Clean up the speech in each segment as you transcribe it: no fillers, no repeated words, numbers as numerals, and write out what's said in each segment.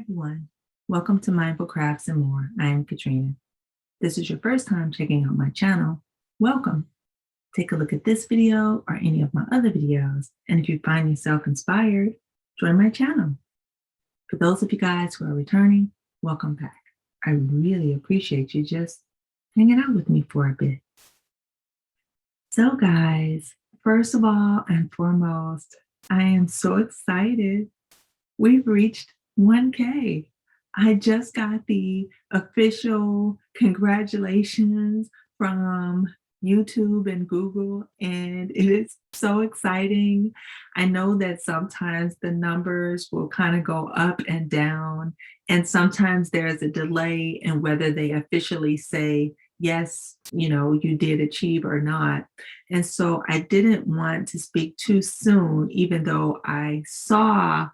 everyone. Welcome to Mindful Crafts and More. I am Katrina. This is your first time checking out my channel. Welcome. Take a look at this video or any of my other videos, and if you find yourself inspired, join my channel. For those of you guys who are returning, welcome back. I really appreciate you just hanging out with me for a bit. So guys, first of all and foremost, I am so excited. We've reached 1K. I just got the official congratulations from YouTube and Google, and it is so exciting. I know that sometimes the numbers will kind of go up and down, and sometimes there's a delay in whether they officially say, yes, you did achieve or not. And so I didn't want to speak too soon, even though I saw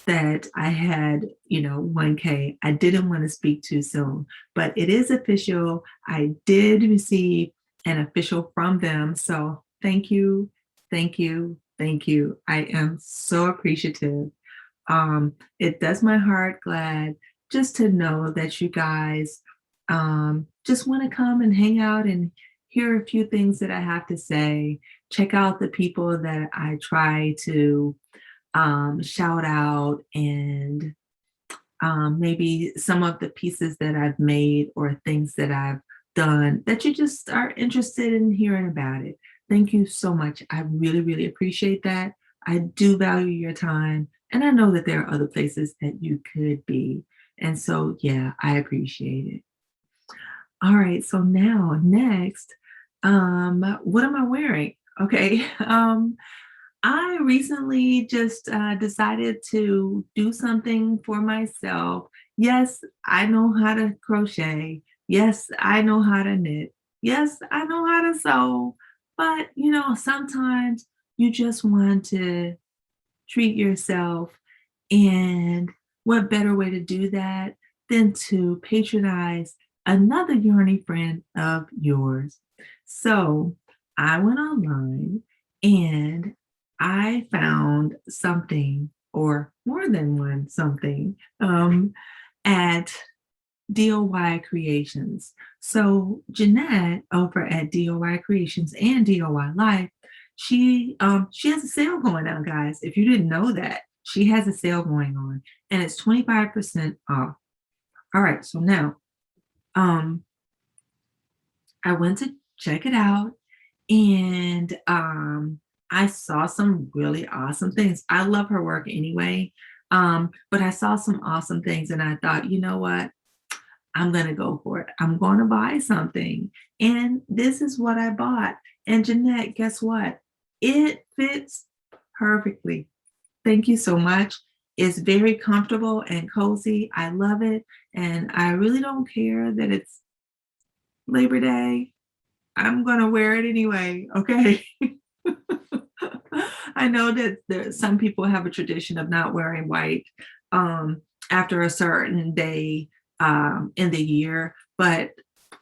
that I had, 1K. I didn't want to speak too soon, but it is official. I did receive an official from them. So thank you, thank you, thank you. I am so appreciative. It does my heart glad just to know that you guys just want to come and hang out and hear a few things that I have to say. Check out the people that I try to shout out, and maybe some of the pieces that I've made or things that I've done that you just are interested in hearing about it. Thank you so much. I really, really appreciate that. I do value your time, and I know that there are other places that you could be. And so, yeah, I appreciate it. All right, so now next, what am I wearing? Okay. I recently just decided to do something for myself. Yes, I know how to crochet. Yes, I know how to knit. Yes, I know how to sew. But, sometimes you just want to treat yourself. And what better way to do that than to patronize another yarny friend of yours? So I went online and I found something, or more than one something, at DOY Creations. So Jeanette over at DOY Creations and DOY Life, she has a sale going on, guys. If you didn't know that, she has a sale going on, and it's 25% off. All right, so now I went to check it out, and I saw some really awesome things. I love her work anyway, but I saw some awesome things, and I thought, you know what? I'm going to go for it. I'm going to buy something. And this is what I bought. And Jeanette, guess what? It fits perfectly. Thank you so much. It's very comfortable and cozy. I love it. And I really don't care that it's Labor Day. I'm going to wear it anyway. Okay. I know that some people have a tradition of not wearing white after a certain day in the year, but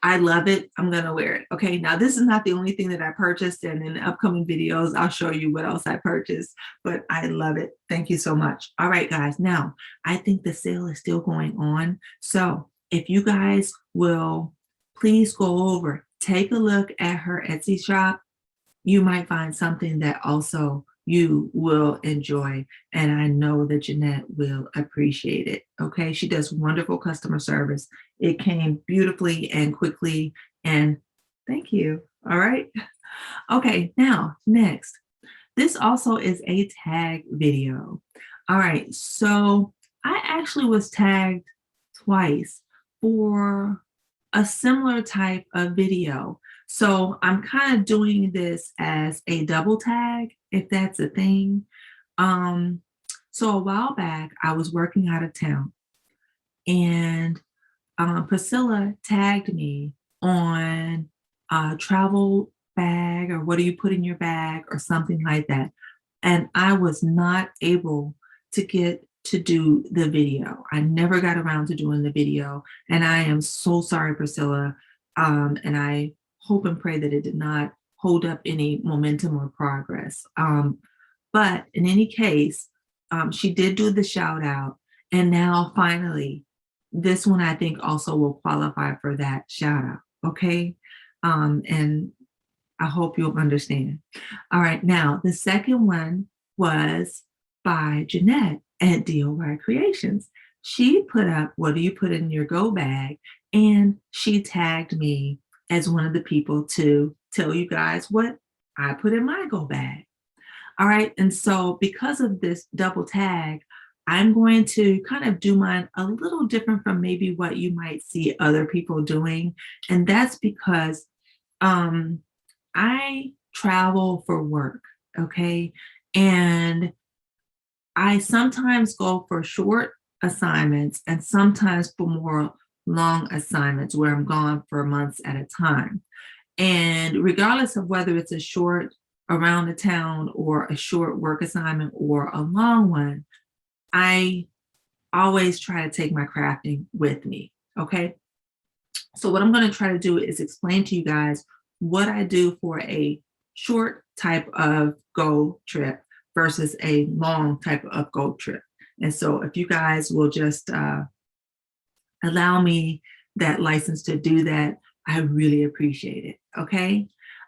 I love it. I'm going to wear it. Okay. Now, this is not the only thing that I purchased, and in the upcoming videos, I'll show you what else I purchased, but I love it. Thank you so much. All right, guys. Now, I think the sale is still going on. So if you guys will please go over, take a look at her Etsy shop. You might find something that also you will enjoy. And I know that Jeanette will appreciate it. Okay. She does wonderful customer service. It came beautifully and quickly. And thank you. All right. Okay. Now, next, this also is a tag video. All right. So I actually was tagged twice for a similar type of video. So I'm kind of doing this as a double tag, if that's a thing. So a while back, I was working out of town, and Priscilla tagged me on a travel bag, or what do you put in your bag, or something like that. And I was not able to get to do the video. I never got around to doing the video, and I am so sorry, Priscilla. And I hope and pray that it did not hold up any momentum or progress. But in any case, she did do the shout out, And now finally, this one I think also will qualify for that shout out. Okay. And I hope you'll understand. All right. Now, the second one was by Jeanette at DIY Creations. She put up, what do you put in your go bag? And she tagged me as one of the people to tell you guys what I put in my go bag. All right. And so because of this double tag, I'm going to kind of do mine a little different from maybe what you might see other people doing. And that's because I travel for work. Okay. And I sometimes go for short assignments and sometimes for more long assignments where I'm gone for months at a time. And regardless of whether it's a short around the town or a short work assignment or a long one, I always try to take my crafting with me. Okay. So what I'm going to try to do is explain to you guys what I do for a short type of go trip versus a long type of go trip. And so if you guys will just allow me that license to do that, I really appreciate it. Okay.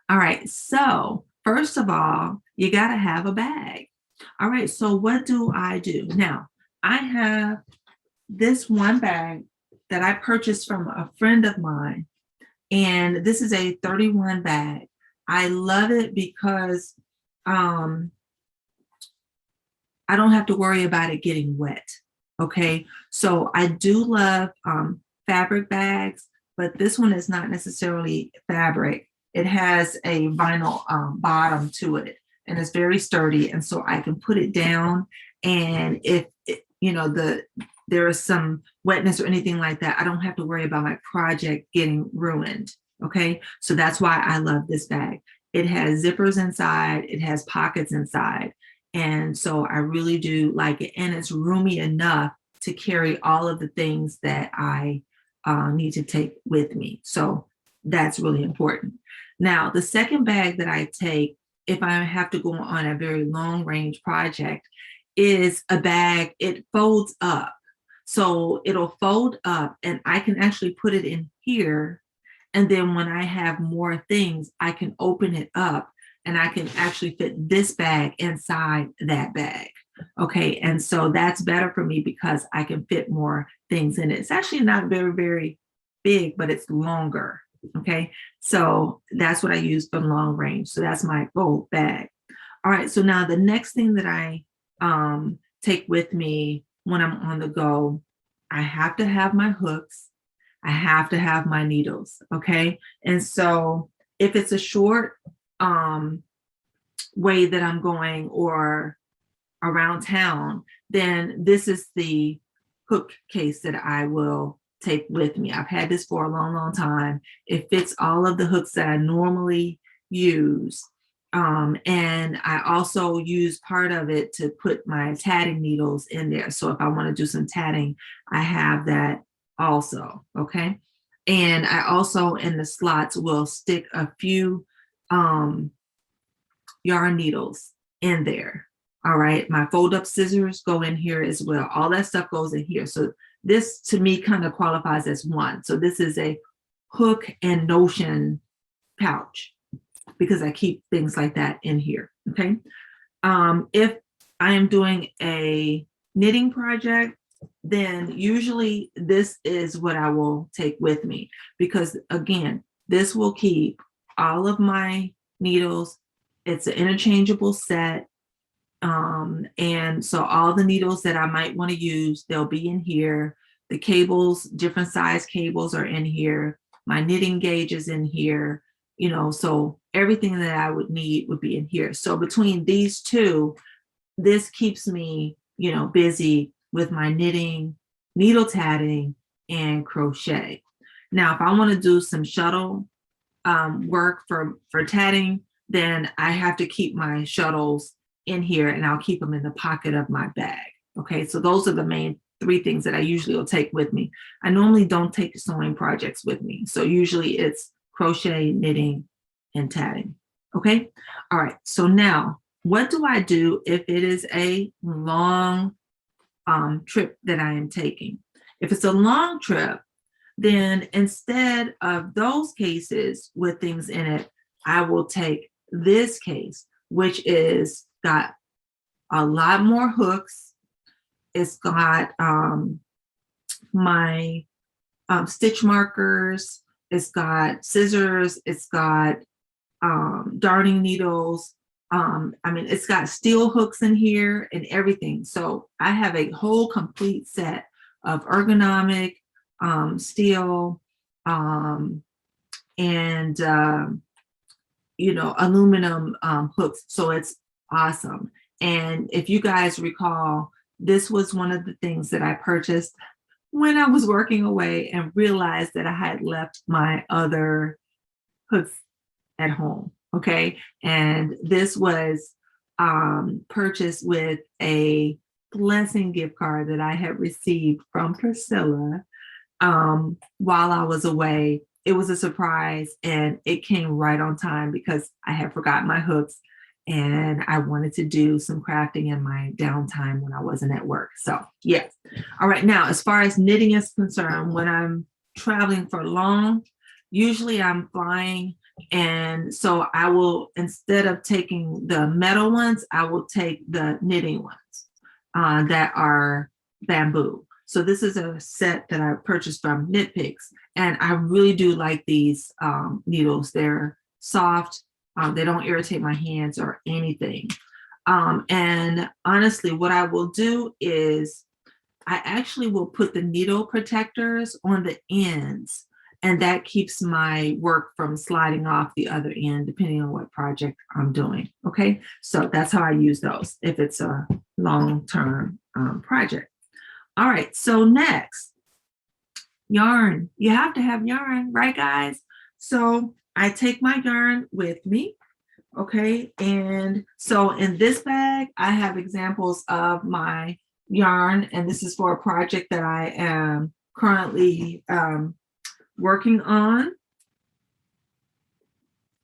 All right. So first of all, you got to have a bag. All right. So what do I do? Now, I have this one bag that I purchased from a friend of mine. And this is a 31 bag. I love it because I don't have to worry about it getting wet. Okay. So I do love fabric bags, but this one is not necessarily fabric. It has a vinyl bottom to it and it's very sturdy. And so I can put it down. And if, there is some wetness or anything like that, I don't have to worry about my project getting ruined. Okay. So that's why I love this bag. It has zippers inside. It has pockets inside. And so I really do like it. And it's roomy enough to carry all of the things that I need to take with me. So that's really important. Now, the second bag that I take if I have to go on a very long range project is a bag, it folds up. So it'll fold up and I can actually put it in here. And then when I have more things, I can open it up and I can actually fit this bag inside that bag. Okay. And so that's better for me because I can fit more things in it. It's actually not very, very big, but it's longer. Okay. So that's what I use for long range. So that's my gold bag. All right. So now the next thing that I take with me when I'm on the go, I have to have my hooks. I have to have my needles. Okay. And so if it's a short way that I'm going or around town, then this is the hook case that I will take with me. I've had this for a long, long time. It fits all of the hooks that I normally use. And I also use part of it to put my tatting needles in there. So if I want to do some tatting, I have that also. Okay. And I also in the slots will stick a few yarn needles in there. All right. My fold up scissors go in here as well. All that stuff goes in here. So this to me kind of qualifies as one. So this is a hook and notion pouch because I keep things like that in here. Okay. If I am doing a knitting project, then usually this is what I will take with me because again, this will keep all of my needles. It's an interchangeable set. And so all the needles that I might want to use, they'll be in here. The cables, different size cables are in here. My knitting gauge is in here, so everything that I would need would be in here. So between these two, this keeps me, busy with my knitting, needle tatting, and crochet. Now, if I want to do some shuttle work for tatting, then I have to keep my shuttles in here and I'll keep them in the pocket of my bag. Okay, so those are the main three things that I usually will take with me. I normally don't take sewing projects with me. So usually it's crochet, knitting, and tatting. Okay, all right. So now what do I do if it is a long trip that I am taking. If it's a long trip, then instead of those cases with things in it, I will take this case, which is got a lot more hooks. It's got my stitch markers. It's got scissors. It's got darning needles. I mean, it's got steel hooks in here and everything. So I have a whole complete set of ergonomic steel and aluminum hooks. So it's awesome. And if you guys recall, this was one of the things that I purchased when I was working away and realized that I had left my other hooks at home. Okay. And this was purchased with a blessing gift card that I had received from Priscilla while I was away. It was a surprise and it came right on time because I had forgotten my hooks and I wanted to do some crafting in my downtime when I wasn't at work. So yes. All right. Now, as far as knitting is concerned, when I'm traveling for long, usually I'm flying. And so I will, instead of taking the metal ones, I will take the knitting ones that are bamboo. So this is a set that I purchased from Knit Picks. And I really do like these needles. They're soft. They don't irritate my hands or anything. And honestly, what I will do is I actually will put the needle protectors on the ends, and that keeps my work from sliding off the other end, depending on what project I'm doing. Okay, so that's how I use those if it's a long-term project. All right, so next, yarn. You have to have yarn, right, guys? So I take my yarn with me, okay? And so in this bag, I have examples of my yarn, and this is for a project that I am currently working on.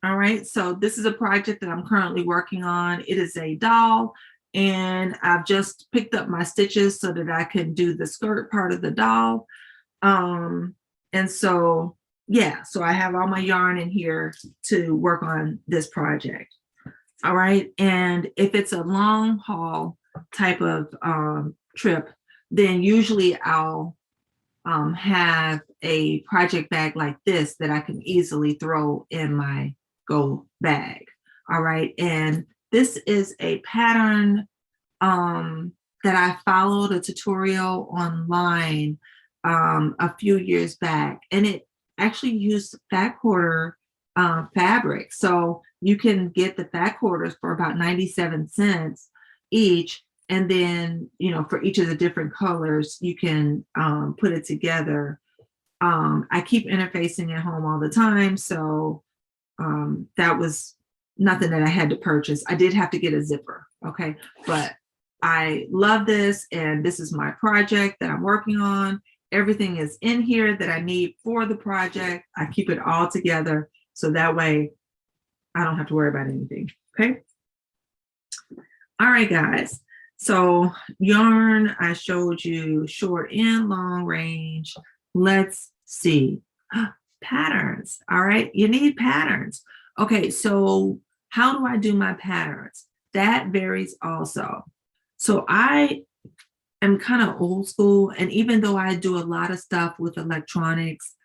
All right, so this is a project that I'm currently working on. It is a doll, and I've just picked up my stitches so that I can do the skirt part of the doll. And so, yeah, so I have all my yarn in here to work on this project. All right, and if it's a long haul type of trip, then usually I'll have a project bag like this that I can easily throw in my go bag. All right, and this is a pattern that I followed a tutorial online a few years back, and it actually used fat quarter fabric. So you can get the fat quarters for about 97 cents each. And then, for each of the different colors, you can put it together. I keep interfacing at home all the time. So that was nothing that I had to purchase. I did have to get a zipper. Okay. But I love this. And this is my project that I'm working on. Everything is in here that I need for the project. I keep it all together. So that way I don't have to worry about anything. Okay. All right, guys. So yarn, I showed you short and long range. Let's see. Patterns. All right. You need patterns. Okay. So how do I do my patterns? That varies also. So I am kind of old school. And even though I do a lot of stuff with electronics,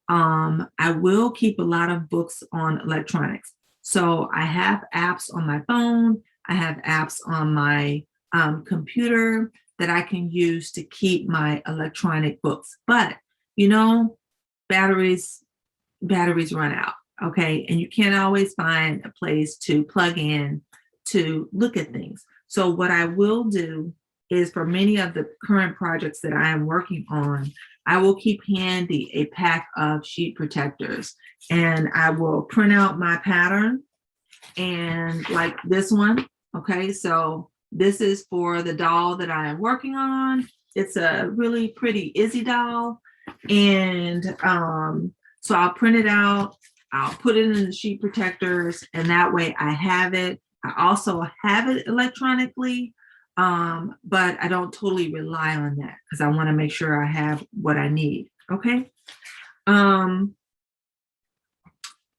I will keep a lot of books on electronics. So I have apps on my phone. I have apps on my computer that I can use to keep my electronic books. But, batteries run out. Okay. And you can't always find a place to plug in to look at things. So what I will do is, for many of the current projects that I am working on, I will keep handy a pack of sheet protectors, and I will print out my pattern, and like this one. Okay, so this is for the doll that I am working on. It's a really pretty Izzy doll. And so I'll print it out. I'll put it in the sheet protectors, and that way I have it. I also have it electronically. But I don't totally rely on that because I want to make sure I have what I need. Okay.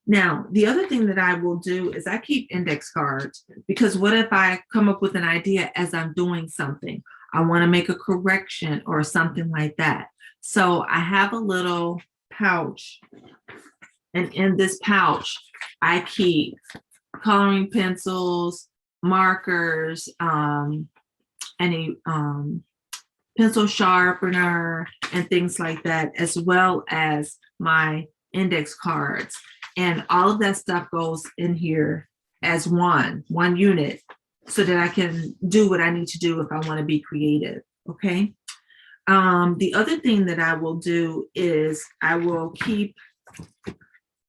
Now, the other thing that I will do is I keep index cards, because what if I come up with an idea as I'm doing something? I want to make a correction or something like that. So I have a little pouch, and in this pouch, I keep coloring pencils, markers, any pencil sharpener, and things like that, as well as my index cards. And all of that stuff goes in here as one unit, so that I can do what I need to do if I want to be creative. Okay. The other thing that I will do is I will keep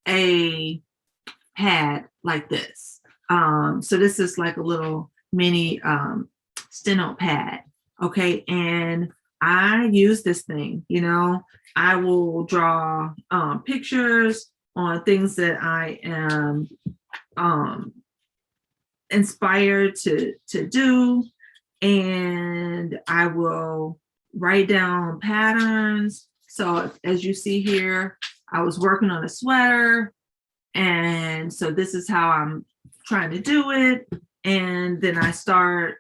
a pad like this. So this is like a little mini steno pad. Okay. And I use this thing, I will draw pictures on things that I am inspired to do. And I will write down patterns. So as you see here, I was working on a sweater. And so this is how I'm trying to do it. And then I start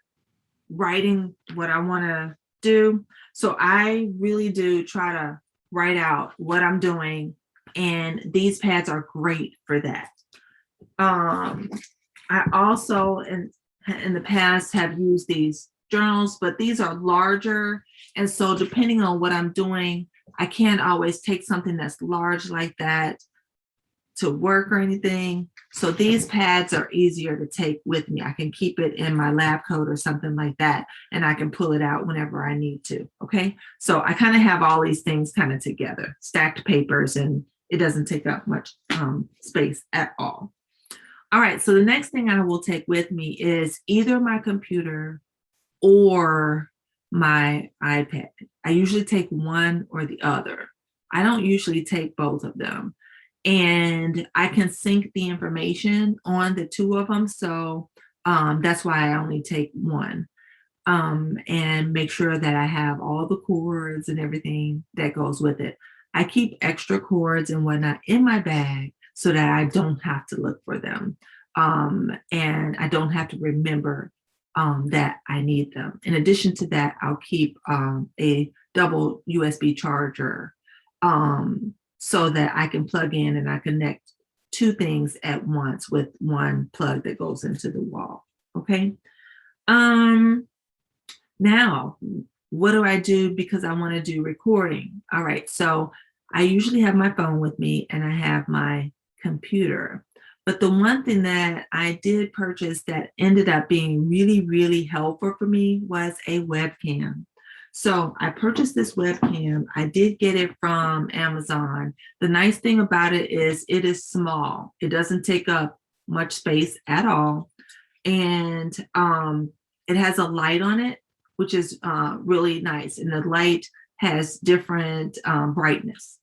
writing what I want to do. So I really do try to write out what I'm doing. And these pads are great for that. I also in the past have used these journals, but these are larger. And so depending on what I'm doing, I can't always take something that's large like that to work or anything. So these pads are easier to take with me. I can keep it in my lab coat or something like that, and I can pull it out whenever I need to. Okay. So I kind of have all these things kind of together, stacked papers, and it doesn't take up much space at all. All right. So the next thing I will take with me is either my computer or my iPad. I usually take one or the other. I don't usually take both of them. And I can sync the information on the two of them. So that's why I only take one, and make sure that I have all the cords and everything that goes with it. I keep extra cords and whatnot in my bag so that I don't have to look for them. And I don't have to remember that I need them. In addition to that, I'll keep a double USB charger, so that I can plug in and I connect two things at once with one plug that goes into the wall. Okay. Now, what do I do because I want to do recording? All right. So I usually have my phone with me and I have my computer. But the one thing that I did purchase that ended up being really, really helpful for me was a webcam. So I purchased this webcam. I did get it from Amazon. The nice thing about it is small. It doesn't take up much space at all. And it has a light on it, which is really nice. And the light has different brightness.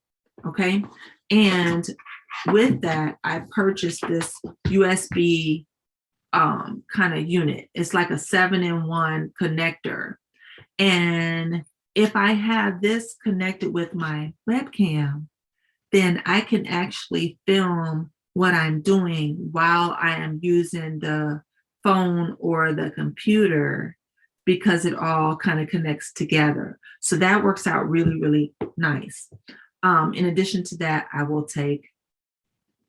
Okay. And with that, I purchased this USB kind of unit. It's like a 7-in-1 connector. And if I have this connected with my webcam, then I can actually film what I'm doing while I am using the phone or the computer, because it all kind of connects together. So that works out really, really nice. In addition to that, I will take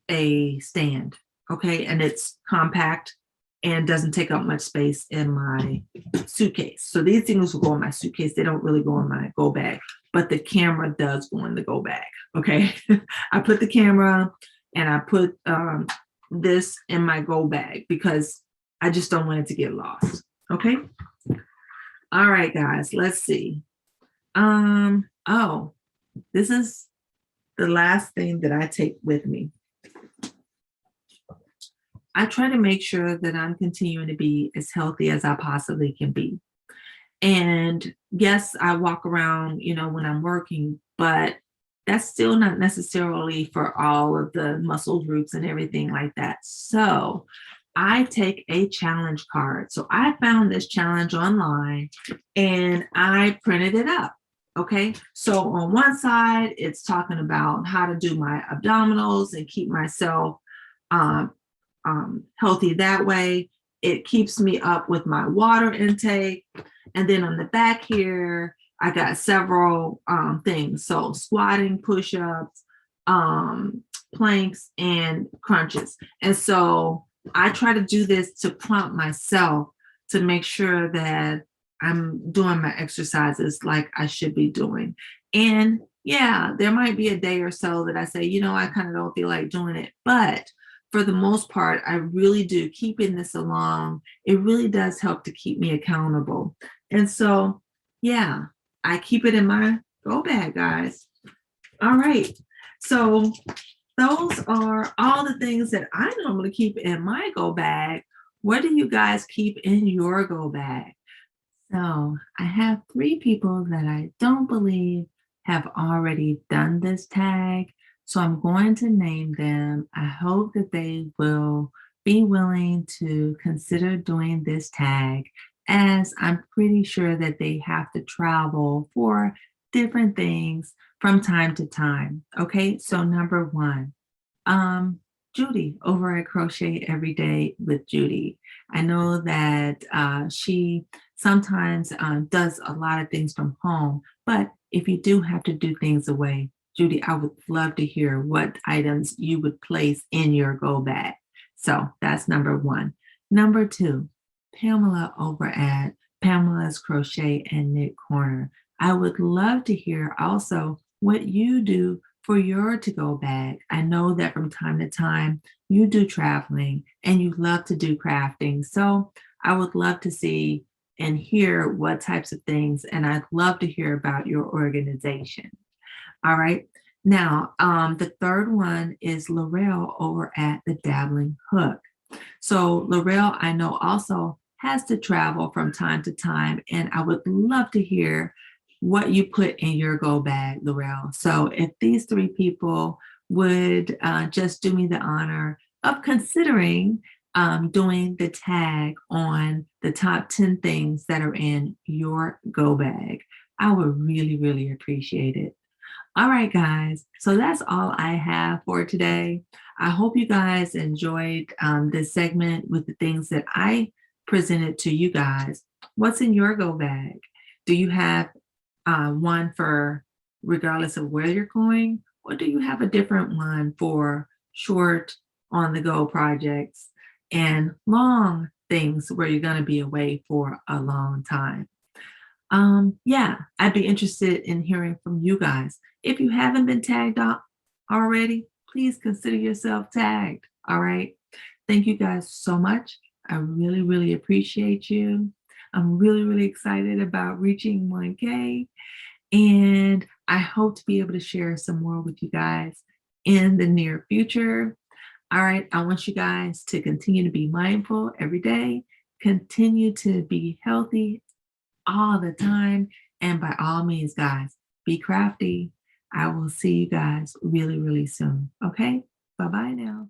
a stand. Okay. And it's compact and doesn't take up much space in my suitcase. So these things will go in my suitcase. They don't really go in my go bag, but the camera does go in the go bag. Okay. I put the camera and I put this in my go bag because I just don't want it to get lost. Okay. All right, guys, let's see. Oh, this is the last thing that I take with me. I try to make sure that I'm continuing to be as healthy as I possibly can be. And yes, I walk around, when I'm working, but that's still not necessarily for all of the muscle groups and everything like that. So I take a challenge card. So I found this challenge online and I printed it up. Okay. So on one side, it's talking about how to do my abdominals and keep myself um, healthy that way. It keeps me up with my water intake. And then on the back here, I got several things. So squatting, push ups, planks, and crunches. And so I try to do this to prompt myself to make sure that I'm doing my exercises like I should be doing. And yeah, there might be a day or so that I say, I kind of don't feel like doing it. But for the most part, I really do. Keeping this along, it really does help to keep me accountable. And so, yeah, I keep it in my go bag, guys. All right. So those are all the things that I normally keep in my go bag. What do you guys keep in your go bag? So I have three people that I don't believe have already done this tag. So I'm going to name them. I hope that they will be willing to consider doing this tag, as I'm pretty sure that they have to travel for different things from time to time. Okay, so number one, um, Judy over at Crochet Every Day with Judy. I know that she sometimes does a lot of things from home, but if you do have to do things away, Judy, I would love to hear what items you would place in your go bag. So that's number one. Number two, Pamela over at Pamela's Crochet and Knit Corner. I would love to hear also what you do for your to go bag. I know that from time to time you do traveling and you love to do crafting. So I would love to see and hear what types of things, and I'd love to hear about your organization. All right. Now, the third one is Laurel over at the Dabbling Hook. So Laurel, I know also has to travel from time to time, and I would love to hear what you put in your go bag, Laurel. So if these three people would just do me the honor of considering doing the tag on the top 10 things that are in your go bag, I would really, really appreciate it. All right, guys. So that's all I have for today. I hope you guys enjoyed this segment with the things that I presented to you guys. What's in your go bag? Do you have one for regardless of where you're going? Or do you have a different one for short on the go projects and long things where you're going to be away for a long time? Yeah, I'd be interested in hearing from you guys. If you haven't been tagged already, please consider yourself tagged. All right. Thank you guys so much. I really, really appreciate you. I'm really, really excited about reaching 1K. And I hope to be able to share some more with you guys in the near future. All right. I want you guys to continue to be mindful every day, continue to be healthy all the time. And by all means, guys, be crafty. I will see you guys really, really soon. Okay. Bye bye now.